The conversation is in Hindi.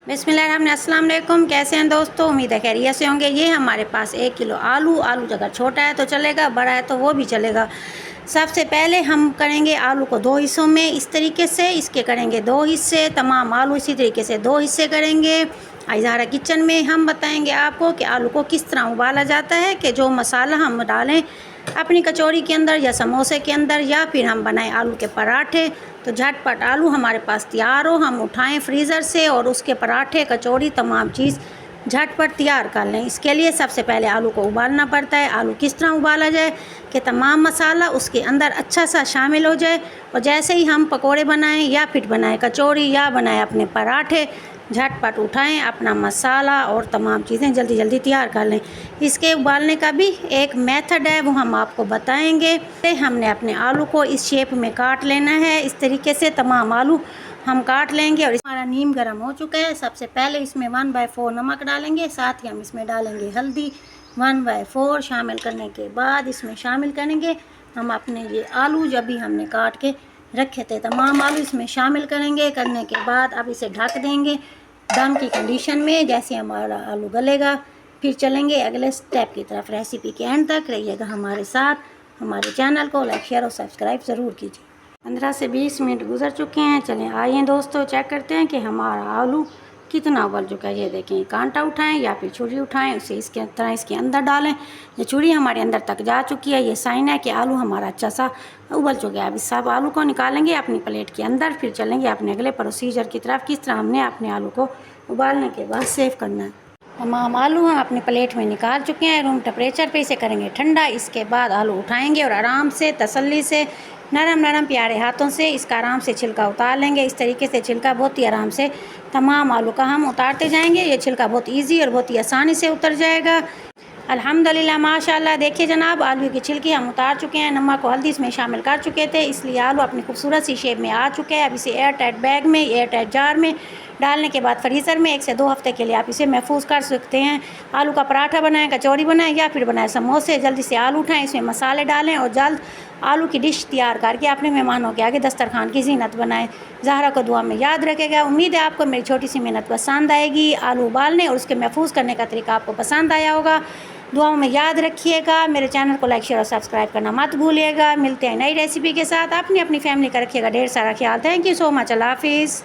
बिस्मिल्लाहिर्रहमानिर्रहीम। अस्सलाम वालेकुम। कैसे हैं दोस्तों? उम्मीद है खैरियत से होंगे। ये हमारे पास 1 किलो आलू अगर छोटा है तो चलेगा, बड़ा है तो वो भी चलेगा। सबसे पहले हम करेंगे आलू को 2 हिस्सों में, इस तरीके से इसके करेंगे 2 हिस्से। तमाम आलू इसी तरीके से 2 हिस्से करेंगे। इज़हारा किचन में हम बताएंगे आपको कि आलू को किस तरह उबाला जाता है, कि जो मसाला हम डालें अपनी कचौरी के अंदर या समोसे के अंदर, या फिर हम बनाएं आलू के पराठे। तो झटपट आलू हमारे पास तैयार हो, हम उठाएं फ्रीज़र से और उसके पराठे, कचौरी, तमाम चीज़ झटपट तैयार कर लें। इसके लिए सबसे पहले आलू को उबालना पड़ता है। आलू किस तरह उबाला जाए कि तमाम मसाला उसके अंदर अच्छा सा शामिल हो जाए, और जैसे ही हम पकोड़े बनाएं या फिर बनाएं कचौरी या बनाएं अपने पराठे, झटपट उठाएं अपना मसाला और तमाम चीज़ें जल्दी जल्दी तैयार कर लें। इसके उबालने का भी एक मेथड है, वो हम आपको बताएंगे। हमने अपने आलू को इस शेप में काट लेना है। इस तरीके से तमाम आलू हम काट लेंगे। और हमारा नीम गर्म हो चुका है। सबसे पहले इसमें 1/4 नमक डालेंगे, साथ ही हम इसमें डालेंगे हल्दी 1/4। शामिल करने के बाद इसमें शामिल करेंगे हम अपने ये आलू जब भी हमने काट के रखे थे, तमाम आलू इसमें शामिल करेंगे। करने के बाद अब इसे ढक देंगे दम की कंडीशन में। जैसे हमारा आलू गलेगा फिर चलेंगे अगले स्टेप की तरफ। रेसिपी के एंड तक रहिएगा हमारे साथ। हमारे चैनल को लाइक, शेयर और सब्सक्राइब ज़रूर कीजिए। 15 से 20 मिनट गुजर चुके हैं। चलें आइए दोस्तों चेक करते हैं कि हमारा आलू कितना उबल चुका है। ये देखें, कांटा उठाएं या फिर छुरी उठाएं, उसे इसके तरह इसके अंदर डालें। ये छुरी हमारे अंदर तक जा चुकी है, ये साइन है कि आलू हमारा अच्छा सा उबल चुका है। अब इस सब आलू को निकालेंगे अपनी प्लेट के अंदर। फिर चलेंगे अपने अगले प्रोसीजर की तरफ, किस तरह हमने अपने आलू को उबालने के बाद सेव करना है। तमाम आलू हम अपनी प्लेट में निकाल चुके हैं। रूम टेम्परेचर पे इसे करेंगे ठंडा। इसके बाद आलू उठाएंगे और आराम से तसल्ली से नरम नरम प्यारे हाथों से इसका आराम से छिलका उतार लेंगे। इस तरीके से छिलका बहुत ही आराम से तमाम आलू का हम उतारते जाएंगे। ये छिलका बहुत ईजी और बहुत ही आसानी से उतर जाएगा। अल्हम्दुलिल्लाह, माशाल्लाह। देखिए जनाब, आलू की छिलकी हम उतार चुके हैं। नमक और हल्दी इसमें शामिल कर चुके थे, इसलिए आलू अपनी खूबसूरत सी शेप में आ चुके हैं। अब इसे एयर टाइट बैग में, एयर टाइट जार में डालने के बाद फ्रीज़र में 1 से 2 हफ्ते के लिए आप इसे महफूज कर सकते हैं। आलू का पराठा बनाएं, कचौरी बनाएं या फिर बनाएं समोसे। जल्दी से आलू उठाएं, इसमें मसाले डालें और जल्द आलू की डिश तैयार करके अपने मेहमानों के आगे दस्तरखान की ज़ीनत बनाएं। ज़हरा को दुआ में याद रखेगा। उम्मीद है आपको मेरी छोटी सी मेहनत पसंद आएगी। आलू उबालने और उसके महफूज करने का तरीका आपको पसंद आया होगा। दुआओं में याद रखिएगा। मेरे चैनल को लाइक, शेयर और सब्सक्राइब करना मत भूलिएगा। मिलते हैं नई रेसिपी के साथ। अपनी अपनी फैमिली का रखिएगा ढेर सारा ख्याल। Thank you so much. अल्लाह हाफिज़।